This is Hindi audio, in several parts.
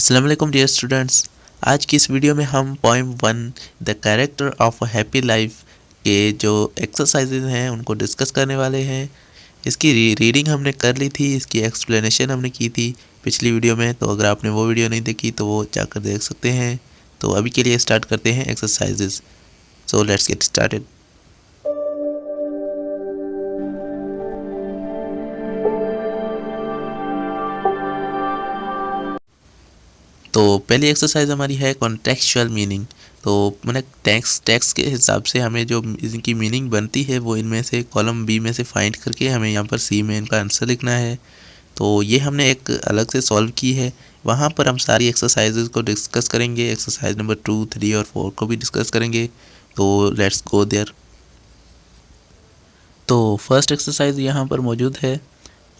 अस्सलाम वालेकुम डियर स्टूडेंट्स। आज की इस वीडियो में हम poem 1 the character of a happy life के जो एक्सरसाइजेज हैं उनको डिस्कस करने वाले हैं। इसकी रीडिंग हमने कर ली थी, इसकी एक्सप्लेनेशन हमने की थी पिछली वीडियो में, तो अगर आपने वो वीडियो नहीं देखी तो वो जाकर देख सकते हैं। तो अभी के लिए स्टार्ट करते हैं exercises. So let's get started. तो पहली एक्सरसाइज हमारी है कॉन्टेक्चुअल मीनिंग। तो मैंने टेक्स्ट के हिसाब से हमें जो इनकी मीनिंग बनती है वो इनमें से कॉलम बी में से फाइंड करके हमें यहाँ पर सी में इनका आंसर लिखना है। तो ये हमने एक अलग से सॉल्व की है, वहाँ पर हम सारी एक्सरसाइजेज को डिस्कस करेंगे। एक्सरसाइज नंबर 2, 3 और 4 को भी डिस्कस करेंगे। तो लेट्स गो देयर। तो फर्स्ट एक्सरसाइज यहाँ पर मौजूद है।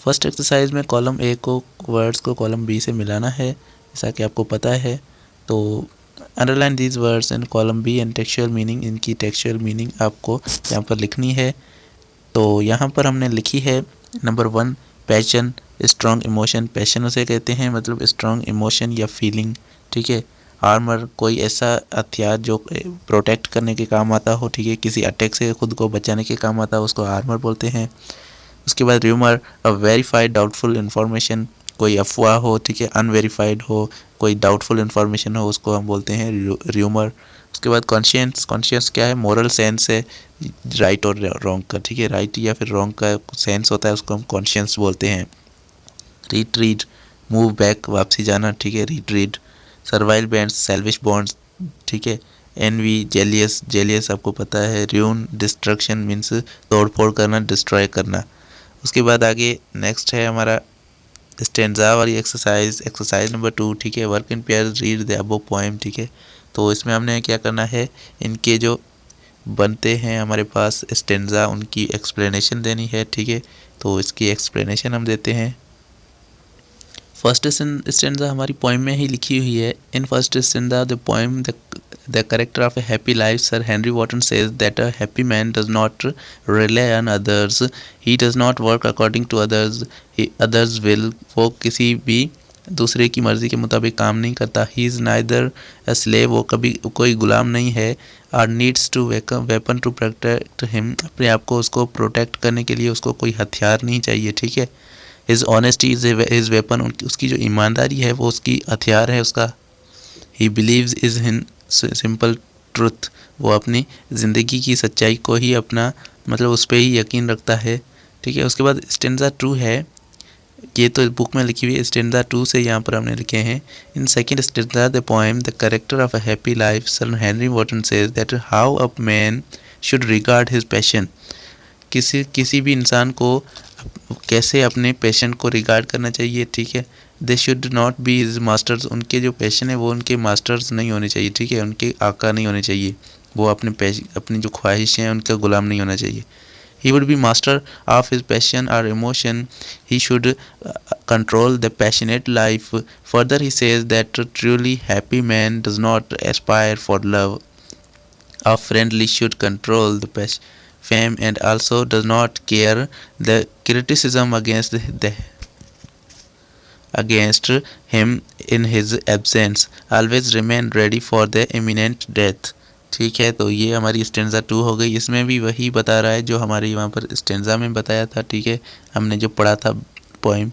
फर्स्ट एक्सरसाइज में कॉलम ए को वर्ड्स को कॉलम बी से मिलाना है, जैसा कि आपको पता है। तो underline these words in column B and textual meaning, इनकी टेक्सचुअल मीनिंग आपको यहाँ पर लिखनी है। तो यहाँ पर हमने लिखी है number 1 passion, strong emotion. Passion उसे कहते हैं मतलब स्ट्रॉन्ग इमोशन या फीलिंग, ठीक है। आर्मर, कोई ऐसा हथियार जो प्रोटेक्ट करने के काम आता हो, ठीक है, किसी अटैक से खुद को बचाने के काम आता हो, उसको आर्मर बोलते हैं। उसके बाद rumour, a verified doubtful information, कोई अफवाह हो, ठीक है, अनवेरीफाइड हो, कोई डाउटफुल इन्फॉर्मेशन हो, उसको हम बोलते हैं र्यूमर। उसके बाद कॉन्शियंस, कॉन्शियस क्या है, मोरल सेंस है, राइट और रॉन्ग का, ठीक है, राइट या फिर रॉन्ग का सेंस होता है, उसको हम कॉन्शियंस बोलते हैं। रिट्रीट, मूव बैक, वापसी जाना, ठीक है, रिट्रीट। सर्वाइल बैंड्स, सेल्विश बॉन्ड्स, ठीक है। एनवी, जेलियस, जेलियस आपको पता है। र्यून, डिस्ट्रक्शन मीन्स तोड़ फोड़ करना, डिस्ट्रॉय करना। उसके बाद आगे नेक्स्ट है हमारा स्टेंजा वाली एक्सरसाइज, एक्सरसाइज नंबर 2, ठीक है। Work in pair, read the above poem, ठीक है। तो इसमें हमने क्या करना है, इनके जो बनते हैं हमारे पास स्टेंजा, उनकी एक्सप्लेनेशन देनी है, ठीक है। तो इसकी एक्सप्लेनेशन हम देते हैं। फर्स्ट स्टेंजा हमारी पोएम में ही लिखी हुई है। In first stanza the poem the character of a happy life sir Henry Wotton says that a happy man does not rely on others, he does not work according to others, others will, वो किसी भी दूसरे की मर्ज़ी के मुताबिक काम नहीं करता। He is neither a slave, वो कभी कोई गुलाम नहीं है। Are needs to weapon to protect him, अपने आप को उसको प्रोटेक्ट करने के लिए उसको कोई हथियार नहीं चाहिए, ठीक है। His honesty is his weapon, उसकी जो ईमानदारी है वो उसकी हथियार है उसका। He believes is in simple truth, वो अपनी ज़िंदगी की सच्चाई को ही अपना मतलब उस पर ही यकीन रखता है, ठीक है। उसके बाद स्टेंजा 2 है, ये तो बुक में लिखी हुई है। स्टेंजा 2 से यहाँ पर हमने लिखे हैं। In second stanza the poem the character of a happy life sir Henry Wotton says that how a man should regard his passion, किसी भी इंसान को कैसे अपने पैशन को रिगार्ड करना चाहिए, ठीक है। They should not be his masters, उनके जो पैशन है वो उनके मास्टर्स नहीं होने चाहिए, ठीक है, उनके आका नहीं होने चाहिए। वो अपनी जो ख्वाहिशें हैं उनका गुलाम नहीं होना चाहिए। He would be master of his passion or emotion. He should control the passionate life. Further, he says that a truly happy man does not aspire for love. A friendly should control the fame and also does not care the criticism against him in his absence. Always remain ready for the imminent death. ठीक है, तो ये हमारी स्टेंजा 2 हो गई। इसमें भी वही बता रहा है जो हमारे वहाँ पर स्टेंजा में बताया था, ठीक है, हमने जो पढ़ा था पोएम।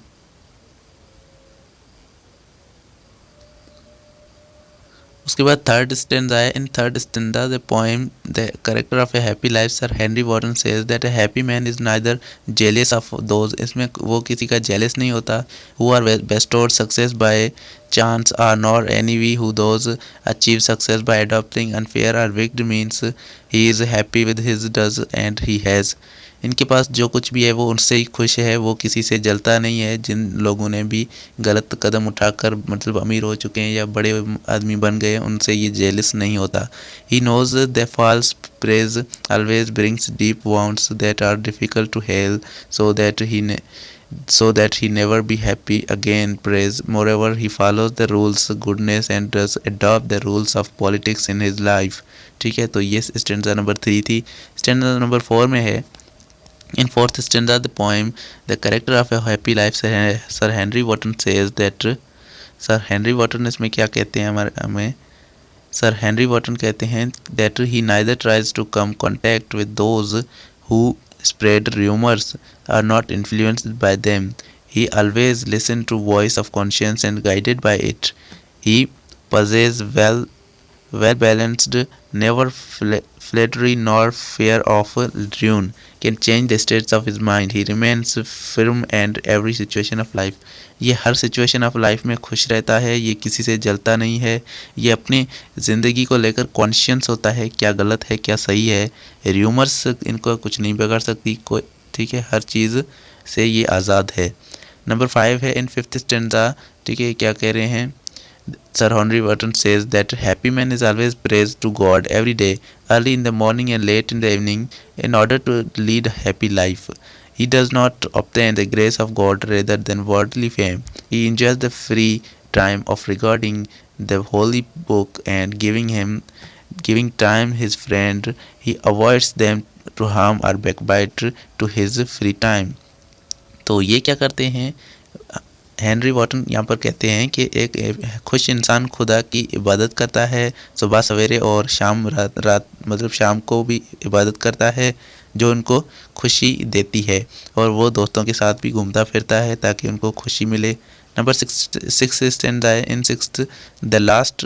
उसके बाद थर्ड स्टेंजा है। In third stanza the poem the character of a happy life sir Henry Wotton says that a happy man is neither jealous of those, इसमें वो किसी का जेलियस नहीं होता। Who are bestowed success by chance or not envy who those achieve success by adopting unfair or wicked means he is happy with his does and he has. इनके पास जो कुछ भी है वो उनसे ही खुश है, वो किसी से जलता नहीं है। जिन लोगों ने भी गलत कदम उठाकर मतलब अमीर हो चुके हैं या बड़े आदमी बन गए, उनसे ये जेलस नहीं होता। He knows the false praise always brings deep wounds that are difficult to heal, so that he never be happy again praise. Moreover, he follows the rules goodness and does adopt the rules of politics in his life, ठीक है। तो ये स्टेंजा नंबर 3 थी। स्टेंजा नंबर 4 में है। In fourth stanza, the poem, the character of a happy life, Sir Henry Wotton says that sir Henry Wotton इसमें क्या कहते हैं हमें सर हेनरी वॉटन कहते हैं that he neither tries to come contact with those who spread rumors are not influenced by them. He always listened to voice of conscience and guided by it. He possesses well balanced, never flattery nor fear of ruin, can change the states of his mind. He remains firm and every situation of life. ये हर सिचुएशन ऑफ लाइफ में खुश रहता है, ये किसी से जलता नहीं है, ये अपनी ज़िंदगी को लेकर कॉन्शियस होता है क्या गलत है क्या सही है। र्यूमर्स इनको कुछ नहीं बिगाड़ सकती कोई, ठीक है, हर चीज़ से ये आज़ाद है। नंबर 5 है इन 5th स्टैंजा, ठीक है, क्या कह रहे हैं Sir Henry Wotton says that happy man is always praised to God every day, early in the morning and late in the evening, in order to lead a happy life. He does not obtain the grace of God rather than worldly fame. He enjoys the free time of regarding the holy book and giving time his friend. He avoids them to harm or backbite to his free time. तो ये क्या करते हैं हेनरी वॉटन यहाँ पर कहते हैं कि एक खुश इंसान खुदा की इबादत करता है सुबह सवेरे और शाम रात मतलब शाम को भी इबादत करता है जो उनको खुशी देती है, और वो दोस्तों के साथ भी घूमता फिरता है ताकि उनको खुशी मिले। नंबर 6 स्टैंजा है in 6th the last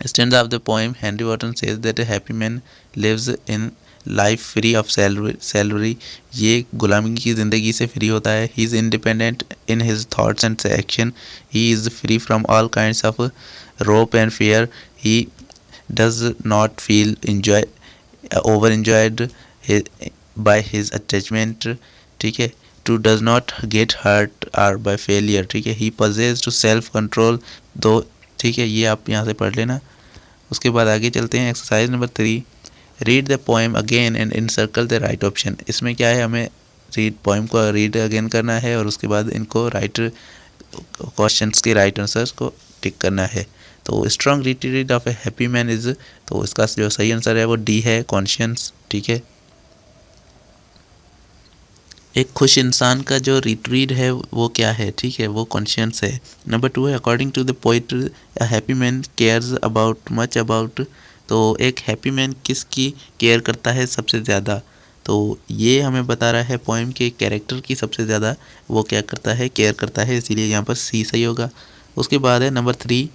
stanza of the poem Henry Wotton says that a happy man lives in life free of salary. ये गुलामी की ज़िंदगी से फ्री होता है। He is independent in his thoughts and action. He is free from all kinds of rope and fear. He does not feel over enjoyed by his attachment, ठीक है, to does not get hurt are by failure, ठीक है। ही पजेस टू सेल्फ कंट्रोल दो, ठीक है, ये आप यहाँ से पढ़ लेना। उसके बाद आगे चलते हैं exercise number 3, read the poem again and encircle the right option. इसमें क्या है, हमें पोएम को रीड अगेन करना है और उसके बाद इनको राइट क्वेश्चंस के राइट आंसर्स को टिक करना है। तो strong retreat of a happy man is, तो इसका जो सही आंसर है वो डी है, कॉन्शियंस, ठीक है। एक खुश इंसान का जो रिट्रीट है वो क्या है, ठीक है, वो कॉन्शियंस है। नंबर 2 है according to the poet a happy man cares about much about, तो एक हैप्पी मैन किसकी केयर करता है सबसे ज़्यादा, तो ये हमें बता रहा है पोएम के कैरेक्टर की सबसे ज़्यादा वो क्या करता है, केयर करता है, इसीलिए यहाँ पर सी सही होगा। उसके बाद है number 3,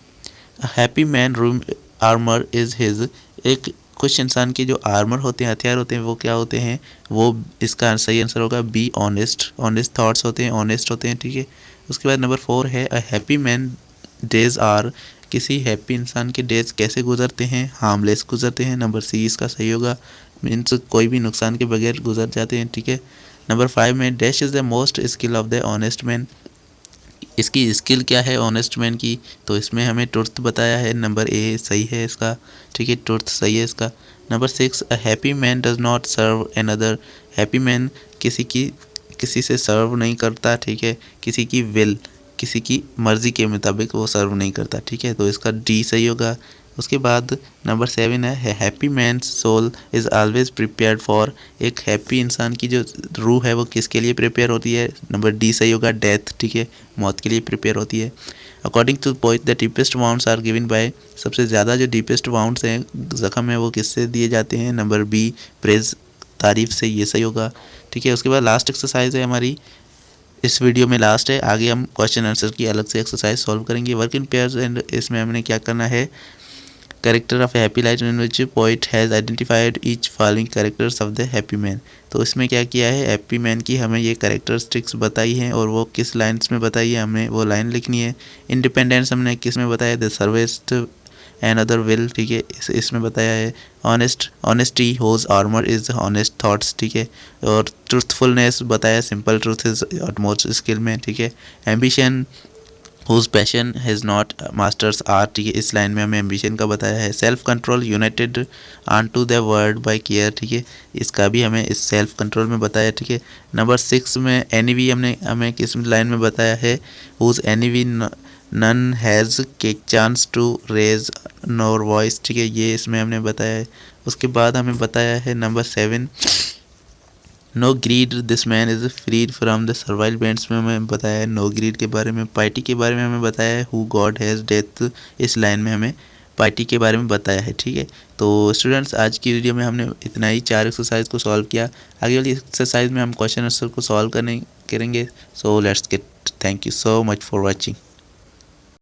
happy man room armour is his, एक खुश इंसान के जो आर्मर होते हैं, हथियार होते हैं, वो क्या होते हैं, वो इसका सही आंसर होगा बी, ऑनेस्ट। ऑनेस्ट थॉट्स होते हैं, ऑनेस्ट होते हैं, ठीक है। उसके बाद नंबर 4 है a happy man days are, किसी हैप्पी इंसान के डेज कैसे गुजरते हैं, हार्मलेस गुजरते हैं, नंबर सी इसका सही होगा, मीन्स कोई भी नुकसान के बगैर गुजर जाते हैं, ठीक है। नंबर 5 में dash is the most skill of the honest man, इसकी स्किल क्या है ऑनेस्ट मैन की, तो इसमें हमें ट्रुथ बताया है, नंबर ए सही है इसका, ठीक है, ट्रुथ सही है इसका। Number 6 a happy man does not serve another, happy man किसी से सर्व नहीं करता, ठीक है, किसी की विल, किसी की मर्ज़ी के मुताबिक वो सर्व नहीं करता, ठीक है, तो इसका डी सही होगा। उसके बाद नंबर 7 है happy man soul is always prepared for, एक हैप्पी इंसान की जो रूह है वो किसके लिए प्रिपेयर होती है, नंबर डी सही होगा, डेथ, ठीक है, मौत के लिए प्रिपेयर होती है। According to poet the deepest wounds are given by, सबसे ज़्यादा जो डीपेस्ट वाउंड्स हैं, ज़ख्म है, वो किससे दिए जाते हैं, नंबर बी, प्रेज, तारीफ से, ये सही होगा, ठीक है। उसके बाद लास्ट एक्सरसाइज है हमारी इस वीडियो में, लास्ट है, आगे हम क्वेश्चन आंसर की अलग से एक्सरसाइज सॉल्व करेंगे। वर्क इन पेयर्स एंड इसमें हमने क्या करना है, character of a happy life in which poet has identified each following characters of the happy man, तो इसमें क्या किया है, हैप्पी मैन की हमें ये कैरेक्टरिस्टिक्स बताई हैं और वो किस लाइन्स में बताई है, हमें वो लाइन लिखनी है। इंडिपेंडेंस हमने किस में बताया, the surest and other will, ठीक है, इसमें बताया है। Honesty whose armour is honest thoughts, ठीक है, और ट्रूथफुलनेस बताया, simple truth is utmost skill में, ठीक है। Ambition whose passion has not masters are, ठीक है, इस लाइन में हमें एम्बिशन का बताया है। Self control united on to the word by care, ठीक है, इसका भी हमें इस सेल्फ कंट्रोल में बताया, ठीक है। नंबर 6 में एनीवी हमें किस लाइन में बताया है, हुज एनीवी नन हैज़ के chance to raise nor voice, ठीक है, ये इसमें हमने बताया है। उसके बाद हमें बताया है number 7 no greed this man is freed from the servile bands में हमें बताया है नो ग्रीड के बारे में। पाइटी के बारे में हमें बताया है हु गॉड हैज़ डेथ, इस लाइन में हमें पाइटी के बारे में बताया है। ठीक है, तो स्टूडेंट्स आज की वीडियो में हमने इतना ही 4 एक्सरसाइज को सॉल्व किया। आगे वाली एक्सरसाइज में हम क्वेश्चन आंसर को सॉल्व करेंगे। So let's get, thank you so much for watching.